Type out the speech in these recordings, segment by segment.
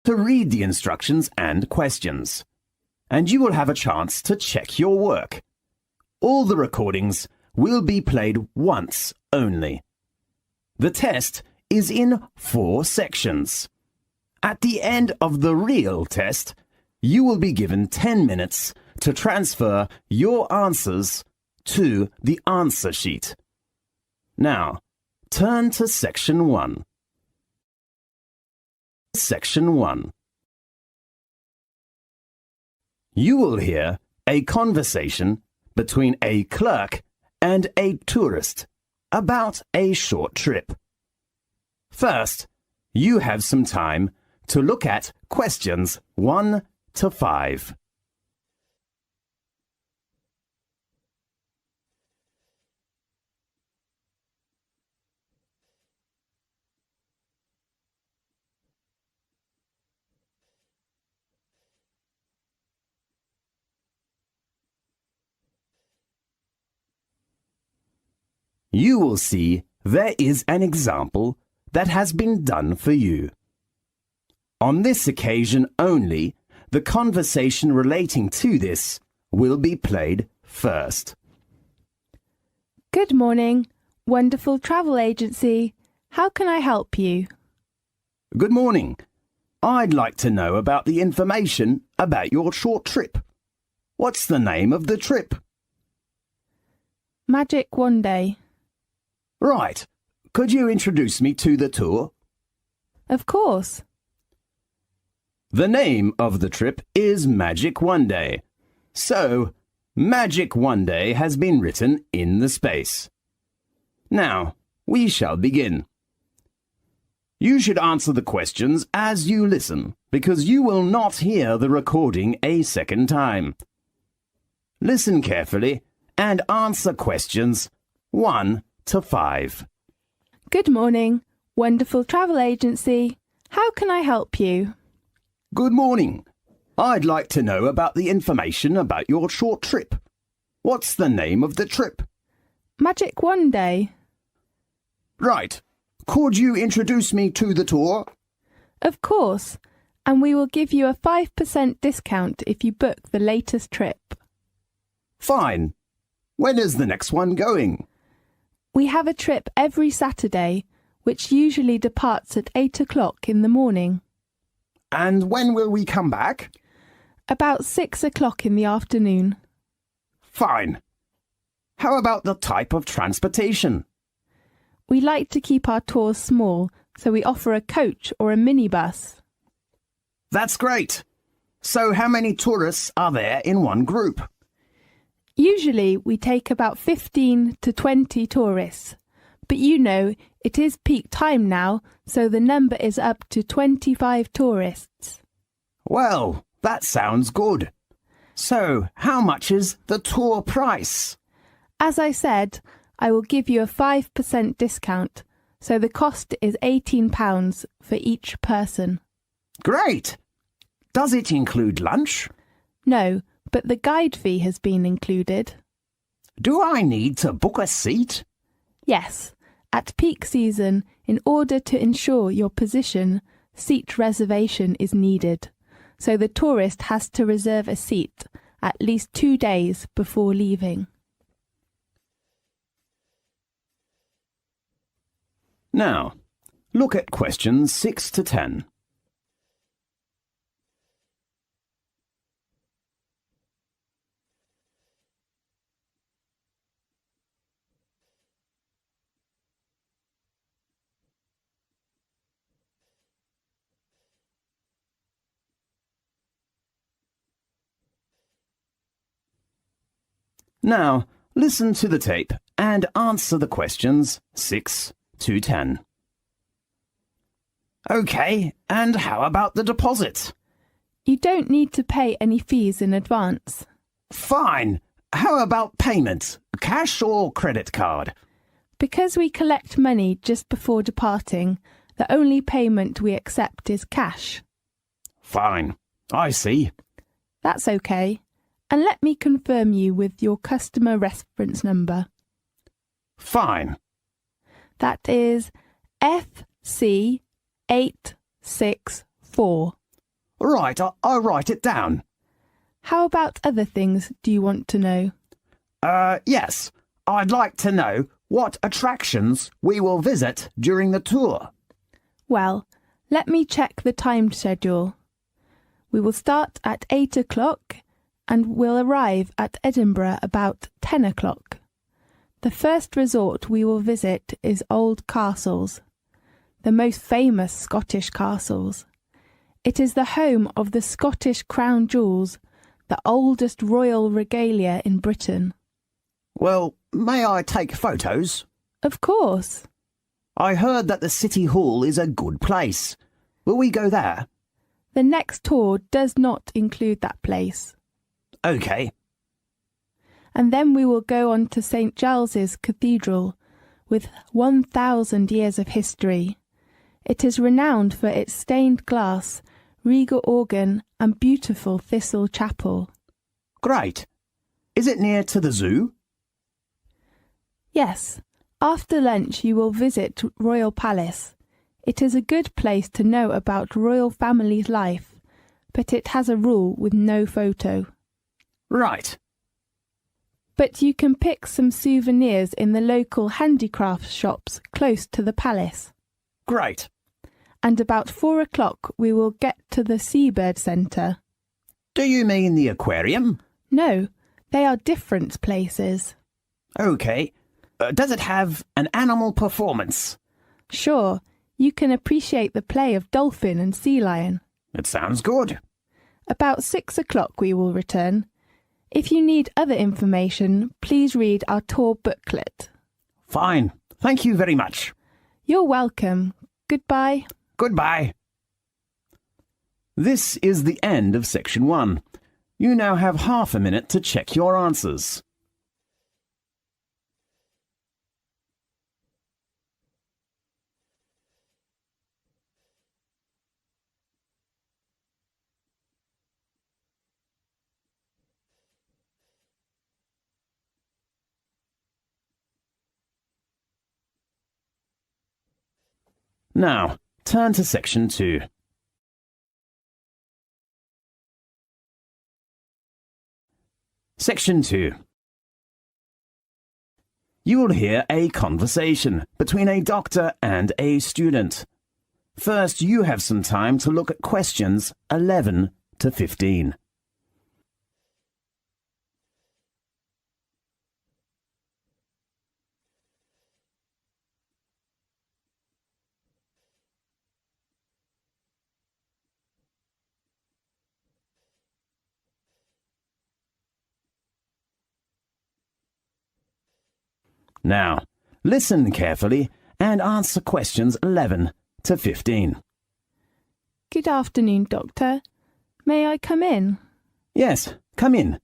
to read the instructions and questions, and you will have a chance to check your work. All the recordings will be played once only. The test is in 4 sections. At the end of the real test, you will be given 10 minutes to transfer your answers to the answer sheet. Now, turn to Section 1. Section 1. You will hear a conversation between a clerk and a tourist about a short trip. First, you have some time to look at questions 1 to 5. You will see there is an example that has been done for you. On this occasion only, the conversation relating to this will be played first. Good morning, wonderful travel agency. How can I help you? Good morning. I'd like to know about the information about your short trip. What's the name of the trip? Magic One Day. Right. Could you introduce me to the tour? Of course. The name of the trip is Magic One Day. So, Magic One Day has been written in the space. Now, we shall begin. You should answer the questions as you listen, because you will not hear the recording a second time. Listen carefully and answer questions 1 to 5. Good morning, wonderful travel agency. How can I help you? Good morning. I'd like to know about the information about your short trip. What's the name of the trip? Magic One Day. Right. Could you introduce me to the tour? Of course, and we will give you a 5% discount if you book the latest trip. Fine. When is the next one going? We have a trip every Saturday, which usually departs at 8 o'clock in the morning. And when will we come back? About 6 o'clock in the afternoon. Fine. How about the type of transportation? We like to keep our tours small, so we offer a coach or a minibus. That's great. So how many tourists are there in one group? Usually we take about 15 to 20 tourists, but you know, it is peak time now, so the number is up to 25 tourists. Well, that sounds good. So, how much is the tour price? As I said, I will give you a 5% discount, so the cost is £18 for each person. Great! Does it include lunch? No, but the guide fee has been included. Do I need to book a seat? Yes, at peak season, in order to ensure your position, seat reservation is needed, so the tourist has to reserve a seat at least 2 days before leaving. Now, look at questions 6 to 10. Now, listen to the tape and answer the questions 6 to 10. OK, and how about the deposit? You don't need to pay any fees in advance. Fine. How about payment? Cash or credit card? Because we collect money just before departing, the only payment we accept is cash. Fine. I see. That's okay. And let me confirm you with your customer reference number. Fine. That is FC864. Right, I'll write it down. How about other things do you want to know? Yes. I'd like to know what attractions we will visit during the tour. Well, let me check the time schedule. We will start at 8 o'clock and will arrive at Edinburgh about 10 o'clock. The first resort we will visit is Old Castles, the most famous Scottish castles. It is the home of the Scottish crown jewels, the oldest royal regalia in Britain. Well, may I take photos? Of course. I heard that the City Hall is a good place. Will we go there? The next tour does not include that place. OK. And then we will go on to St Giles's Cathedral, with 1,000 years of history. It is renowned for its stained glass, regal organ and beautiful thistle chapel. Great. Is it near to the zoo? Yes. After lunch you will visit Royal Palace. It is a good place to know about royal family's life, but it has a rule with no photo. Right. But you can pick some souvenirs in the local handicraft shops close to the palace. Great. And about 4 o'clock we will get to the Seabird Centre. Do you mean the aquarium? No, they are different places. OK. Does it have an animal performance? Sure, you can appreciate the play of dolphin and sea lion. It sounds good. About 6 o'clock we will return. If you need other information, please read our tour booklet. Fine. Thank you very much. You're welcome. Goodbye. Goodbye. This is the end of section 1. You now have half a minute to check your answers. Now, turn to section 2. Section 2. You will hear a conversation between a doctor and a student. First, you have some time to look at questions 11 to 15. Now, listen carefully and answer questions 11 to 15. Good afternoon, Doctor. May I come in? Yes, come in.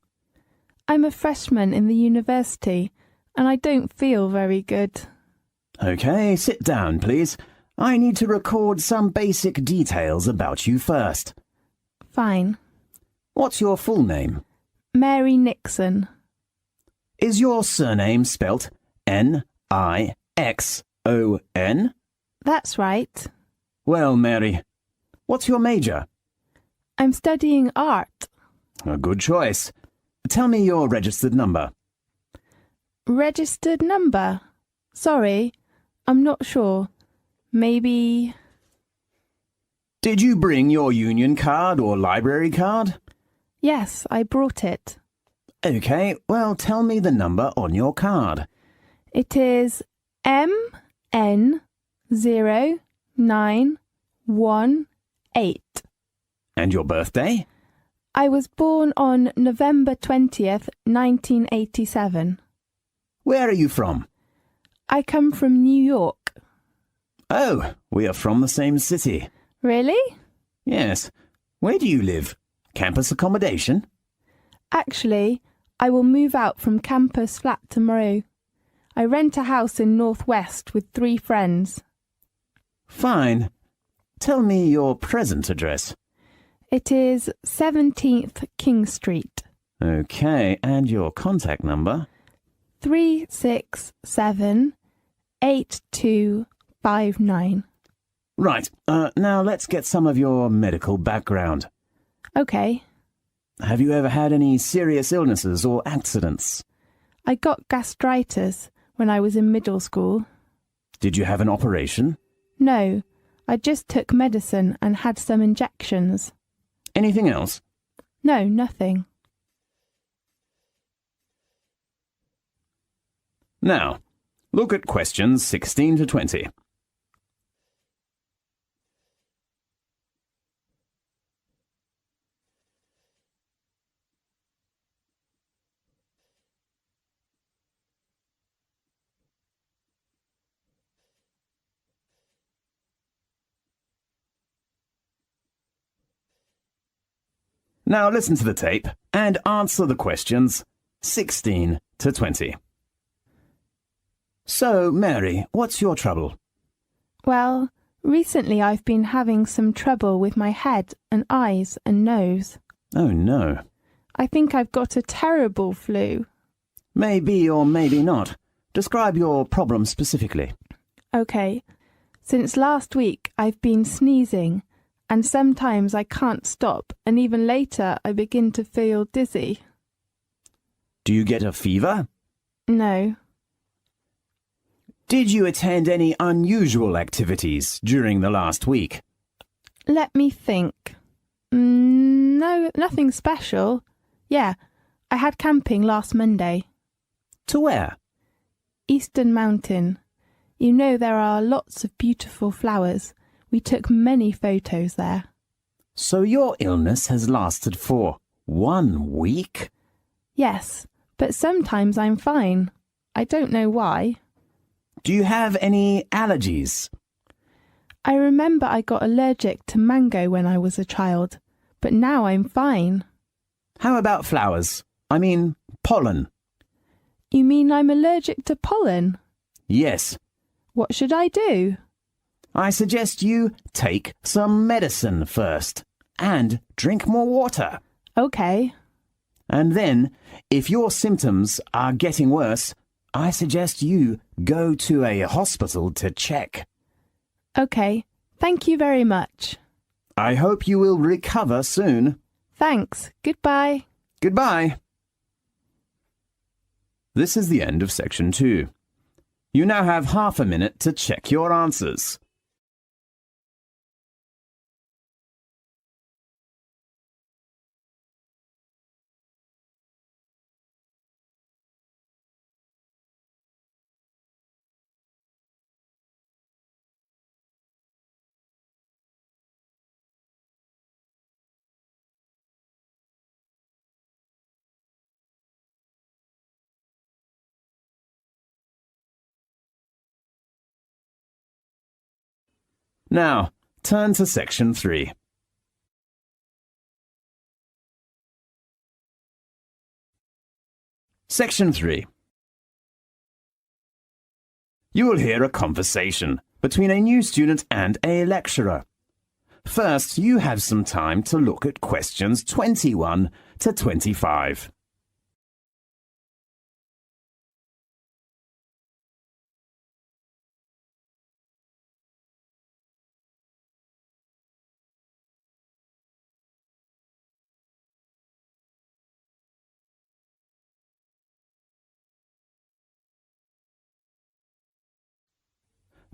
I'm a freshman in the university and I don't feel very good. OK, sit down, please. I need to record some basic details about you first. Fine. What's your full name? Mary Nixon. Is your surname spelt Nixon? That's right. Well, Mary, what's your major? I'm studying art. A good choice. Tell me your registered number. Registered number? Sorry, I'm not sure. Maybe... Did you bring your union card or library card? Yes, I brought it. OK, well, tell me the number on your card. It is MN0918. And your birthday? I was born on November 20th, 1987. Where are you from? I come from New York. Oh, we are from the same city. Really? Yes. Where do you live? Campus accommodation? Actually, I will move out from campus flat tomorrow. I rent a house in Northwest with 3 friends. Fine. Tell me your present address. It is 17th King Street. OK, and your contact number? 3678259. Right, now let's get some of your medical background. Okay. Have you ever had any serious illnesses or accidents? I got gastritis when I was in middle school. Did you have an operation? No, I just took medicine and had some injections. Anything else? No, nothing. Now, look at questions 16 to 20. Now listen to the tape and answer the questions 16 to 20. So, Mary, what's your trouble? Well, recently I've been having some trouble with my head and eyes and nose. Oh, no. I think I've got a terrible flu. Maybe or maybe not. Describe your problem specifically. Okay. Since last week I've been sneezing, and sometimes I can't stop, and even later I begin to feel dizzy. Do you get a fever? No. Did you attend any unusual activities during the last week? Let me think. No, nothing special. Yeah, I had camping last Monday. To where? Eastern Mountain. You know there are lots of beautiful flowers. We took many photos there. So your illness has lasted for 1 week? Yes, but sometimes I'm fine. I don't know why. Do you have any allergies? I remember I got allergic to mango when I was a child, but now I'm fine. How about flowers? I mean, pollen. You mean I'm allergic to pollen? Yes. What should I do? I suggest you take some medicine first and drink more water. Okay. And then, if your symptoms are getting worse, I suggest you go to a hospital to check. Okay. Thank you very much. I hope you will recover soon. Thanks. Goodbye. Goodbye. This is the end of section 2. You now have half a minute to check your answers. Now, turn to section 3. Section 3. You will hear a conversation between a new student and a lecturer. First, you have some time to look at questions 21 to 25.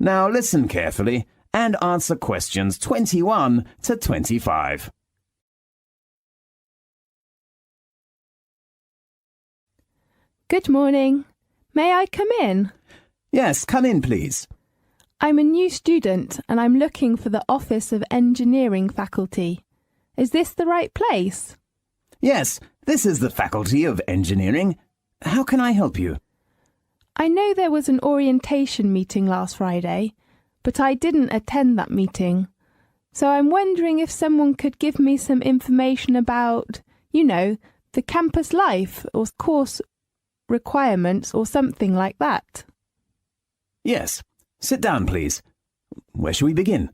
Now listen carefully and answer questions 21 to 25. Good morning. May I come in? Yes, come in, please. I'm a new student and I'm looking for the Office of Engineering faculty. Is this the right place? Yes, this is the Faculty of Engineering. How can I help you? I know there was an orientation meeting last Friday, but I didn't attend that meeting. So I'm wondering if someone could give me some information about, the campus life or course requirements or something like that. Yes. Sit down, please. Where shall we begin?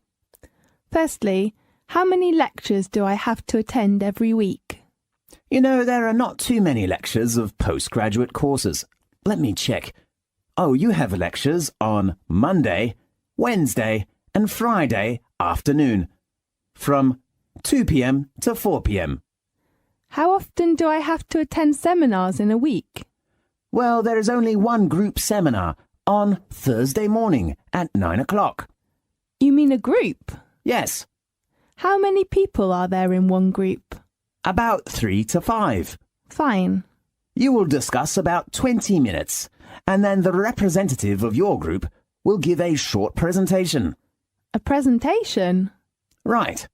Firstly, how many lectures do I have to attend every week? There are not too many lectures of postgraduate courses. Let me check. Oh, you have lectures on Monday, Wednesday, and Friday afternoon, from 2 p.m. to 4 p.m. How often do I have to attend seminars in a week? Well, there is only one group seminar on Thursday morning at 9 o'clock. You mean a group? Yes, How many people are there in one group? about 3 to 5. Fine. You will discuss about 20 minutes, and then the representative of your group will give a short presentation. A presentation? Right.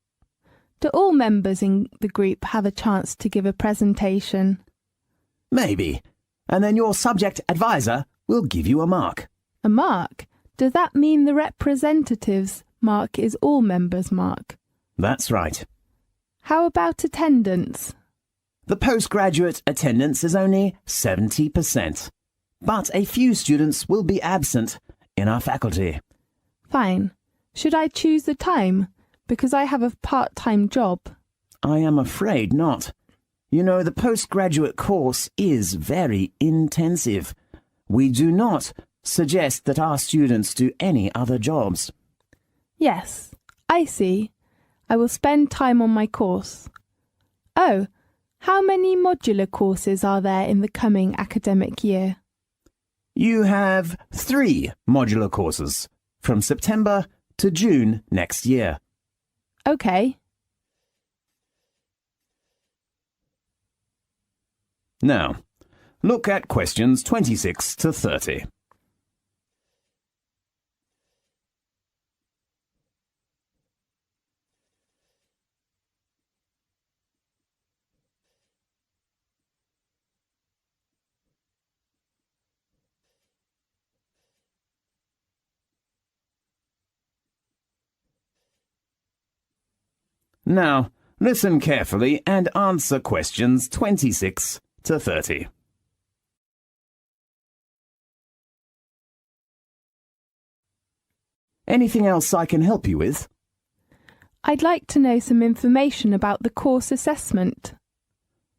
Do all members in the group have a chance to give a presentation? Maybe. And then your subject advisor will give you a mark. A mark? Does that mean the representative's mark is all members' mark? That's right. How about attendance? The postgraduate attendance is only 70%, but a few students will be absent in our faculty. Fine. Should I choose the time? Because I have a part-time job. I am afraid not. You know, the postgraduate course is very intensive. We do not suggest that our students do any other jobs. Yes, I see. I will spend time on my course. Oh, how many modular courses are there in the coming academic year? You have 3 modular courses from September to June next year. Okay. Now, look at questions 26 to 30. Now, listen carefully and answer questions 26 to 30. Anything else I can help you with? I'd like to know some information about the course assessment.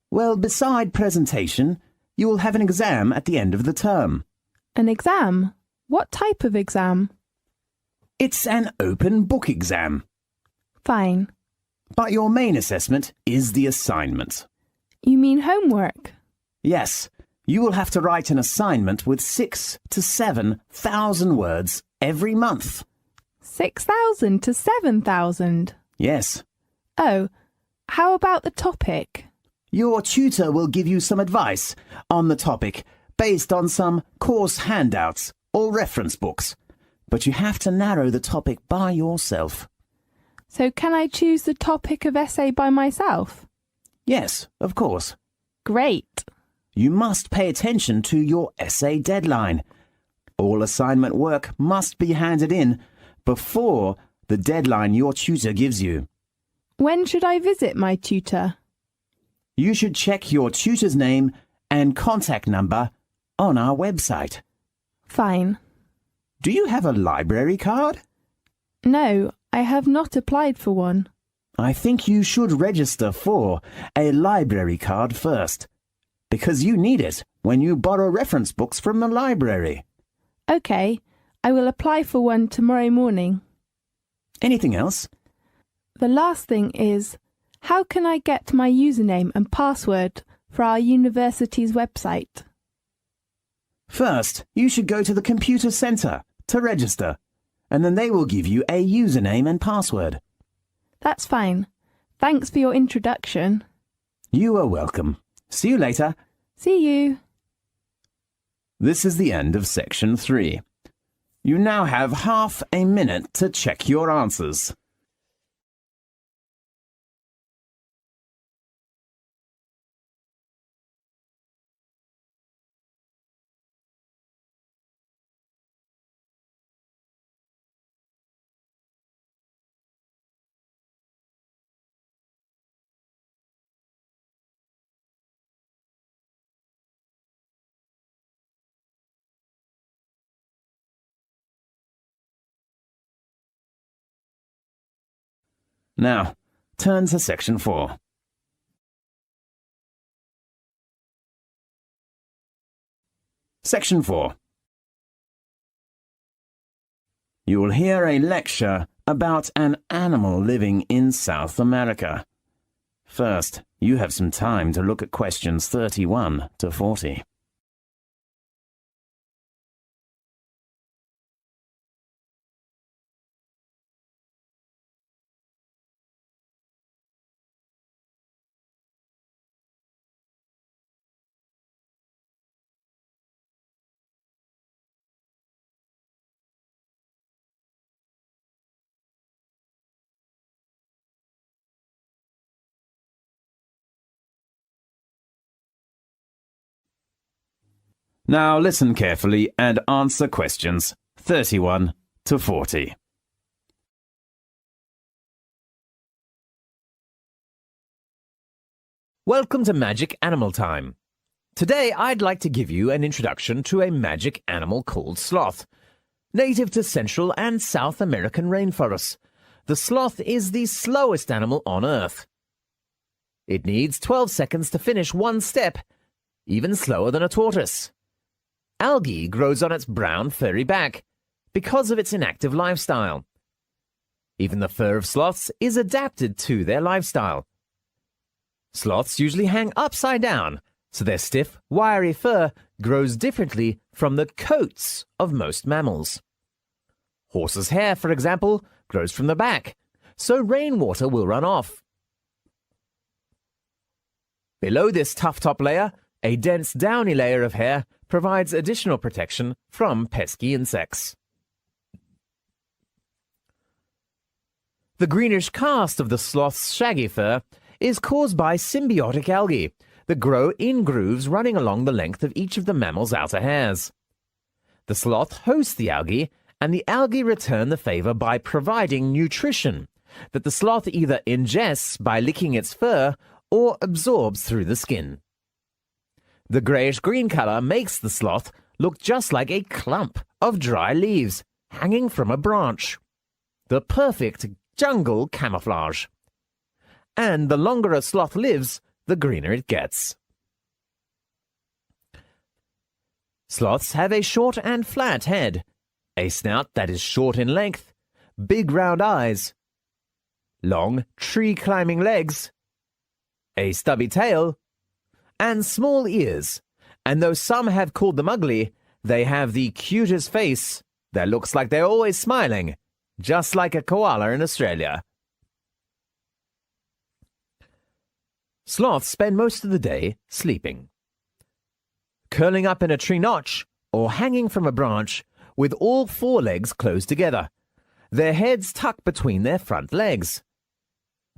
Well, beside presentation, you will have an exam at the end of the term. An exam? What type of exam? It's an open book exam. Fine. But your main assessment is the assignment. You mean homework? Yes, you will have to write an assignment with 6,000 to 7,000 words every month. 6,000 to 7,000? Yes. Oh, how about the topic? Your tutor will give you some advice on the topic based on some course handouts or reference books, but you have to narrow the topic by yourself. So can I choose the topic of essay by myself? Yes, of course. Great. You must pay attention to your essay deadline. All assignment work must be handed in before the deadline your tutor gives you. When should I visit my tutor? You should check your tutor's name and contact number on our website. Fine. Do you have a library card? No, I have not applied for one. I think you should register for a library card first, because you need it when you borrow reference books from the library. Okay, I will apply for one tomorrow morning. Anything else? The last thing is, how can I get my username and password for our university's website? First, you should go to the computer centre to register, and then they will give you a username and password. That's fine. Thanks for your introduction. You are welcome. See you later. See you. This is the end of section 3. You now have half a minute to check your answers. Now, turn to section 4. Section 4. You will hear a lecture about an animal living in South America. First, you have some time to look at questions 31 to 40. Now listen carefully and answer questions 31 to 40. Welcome to Magic Animal Time. Today I'd like to give you an introduction to a magic animal called sloth. Native to Central and South American rainforests, the sloth is the slowest animal on Earth. It needs 12 seconds to finish one step, even slower than a tortoise. Algae grows on its brown, furry back because of its inactive lifestyle. Even the fur of sloths is adapted to their lifestyle. Sloths usually hang upside down, so their stiff, wiry fur grows differently from the coats of most mammals. Horses' hair, for example, grows from the back, so rainwater will run off. Below this tough top layer, a dense downy layer of hair provides additional protection from pesky insects. The greenish cast of the sloth's shaggy fur is caused by symbiotic algae that grow in grooves running along the length of each of the mammal's outer hairs. The sloth hosts the algae, and the algae return the favor by providing nutrition that the sloth either ingests by licking its fur or absorbs through the skin. The grayish-green color makes the sloth look just like a clump of dry leaves hanging from a branch. The perfect jungle camouflage. And the longer a sloth lives, the greener it gets. Sloths have a short and flat head, a snout that is short in length, big round eyes, long tree-climbing legs, a stubby tail, and small ears, and though some have called them ugly, they have the cutest face that looks like they're always smiling, just like a koala in Australia. Sloths spend most of the day sleeping. Curling up in a tree notch or hanging from a branch with all four legs closed together, their heads tucked between their front legs.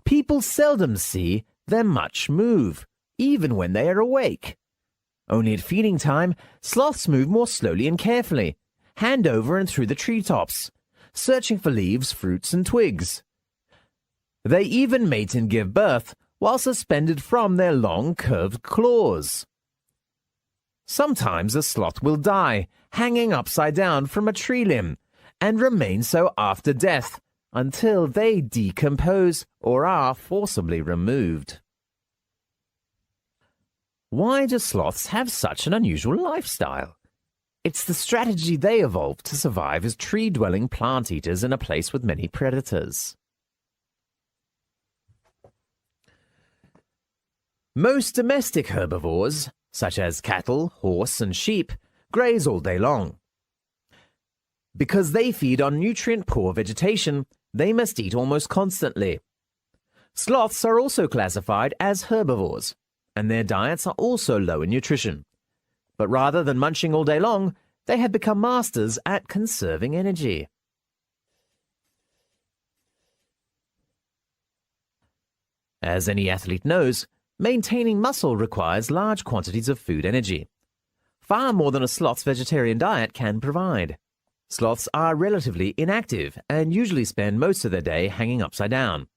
People seldom see them much move, even when they are awake. Only at feeding time, sloths move more slowly and carefully, hand over and through the treetops, searching for leaves, fruits, and twigs. They even mate and give birth while suspended from their long, curved claws. Sometimes a sloth will die, hanging upside down from a tree limb, and remain so after death until they decompose or are forcibly removed. Why do sloths have such an unusual lifestyle? It's the strategy they evolved to survive as tree-dwelling plant eaters in a place with many predators. Most domestic herbivores, such as cattle, horse, and sheep, graze all day long. Because they feed on nutrient-poor vegetation, they must eat almost constantly. Sloths are also classified as herbivores, and their diets are also low in nutrition. But rather than munching all day long, they have become masters at conserving energy. As any athlete knows, maintaining muscle requires large quantities of food energy, far more than a sloth's vegetarian diet can provide. Sloths are relatively inactive and usually spend most of their day hanging upside down,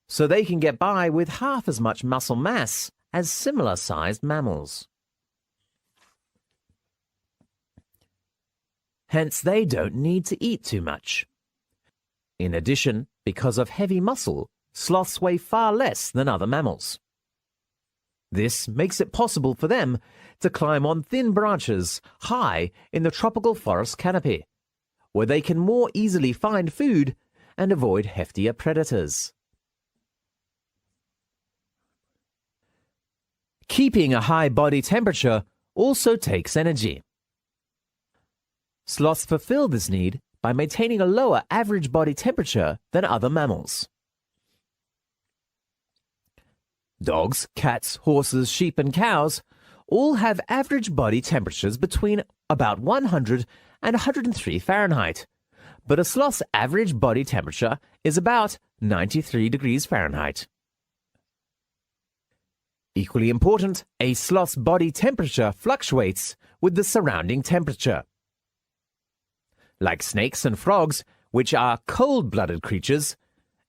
so they can get by with half as much muscle mass as similar-sized mammals. Hence, they don't need to eat too much. In addition, because of heavy muscle, sloths weigh far less than other mammals. This makes it possible for them to climb on thin branches high in the tropical forest canopy, where they can more easily find food and avoid heftier predators. Keeping a high body temperature also takes energy. Sloths fulfill this need by maintaining a lower average body temperature than other mammals. Dogs, cats, horses, sheep and cows all have average body temperatures between about 100 and 103 Fahrenheit, but a sloth's average body temperature is about 93 degrees Fahrenheit. Equally important, a sloth's body temperature fluctuates with the surrounding temperature. Like snakes and frogs, which are cold-blooded creatures,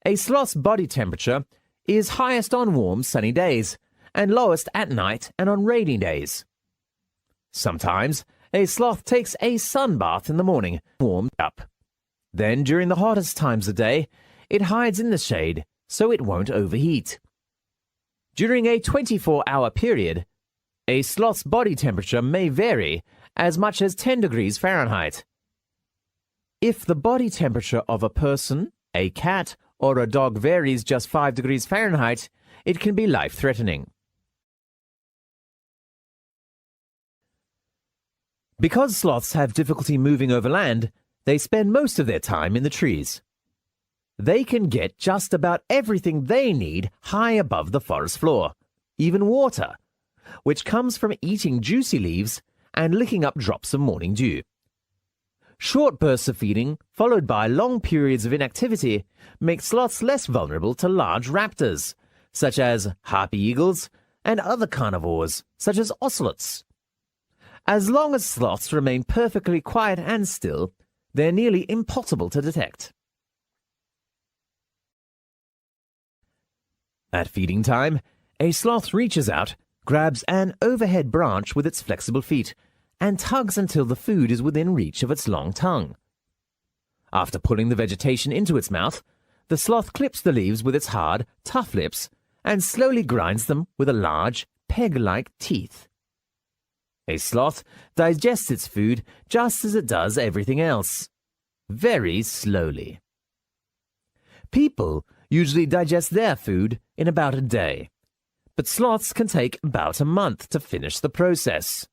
a sloth's body temperature is highest on warm, sunny days and lowest at night and on rainy days. Sometimes, a sloth takes a sunbath in the morning, warmed up. Then, during the hottest times of day, it hides in the shade so it won't overheat. During a 24-hour period, a sloth's body temperature may vary as much as 10 degrees Fahrenheit. If the body temperature of a person, a cat, or a dog varies just 5 degrees Fahrenheit, it can be life-threatening. Because sloths have difficulty moving over land, they spend most of their time in the trees. They can get just about everything they need high above the forest floor, even water, which comes from eating juicy leaves and licking up drops of morning dew. Short bursts of feeding, followed by long periods of inactivity, make sloths less vulnerable to large raptors, such as harpy eagles, and other carnivores, such as ocelots. As long as sloths remain perfectly quiet and still, they're nearly impossible to detect. At feeding time, a sloth reaches out, grabs an overhead branch with its flexible feet, and tugs until the food is within reach of its long tongue. After pulling the vegetation into its mouth, the sloth clips the leaves with its hard, tough lips and slowly grinds them with a large, peg-like teeth. A sloth digests its food just as it does everything else, very slowly. People usually digest their food in about a day, but sloths can take about a month to finish the process.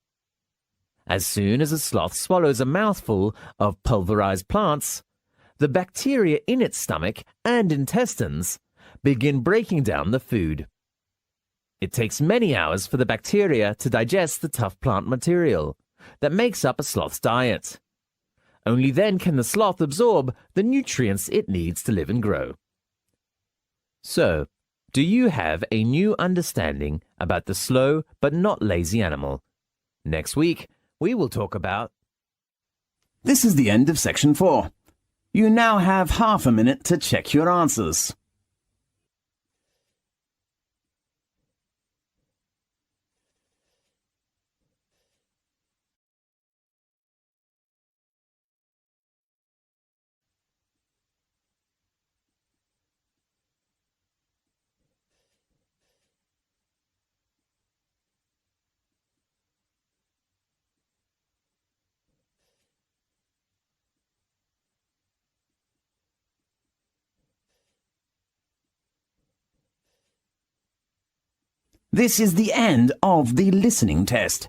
As soon as a sloth swallows a mouthful of pulverized plants, the bacteria in its stomach and intestines begin breaking down the food. It takes many hours for the bacteria to digest the tough plant material that makes up a sloth's diet. Only then can the sloth absorb the nutrients it needs to live and grow. So, do you have a new understanding about the slow but not lazy animal? Next week, we will talk about... This is the end of section 4. You now have half a minute to check your answers. This is the end of the listening test.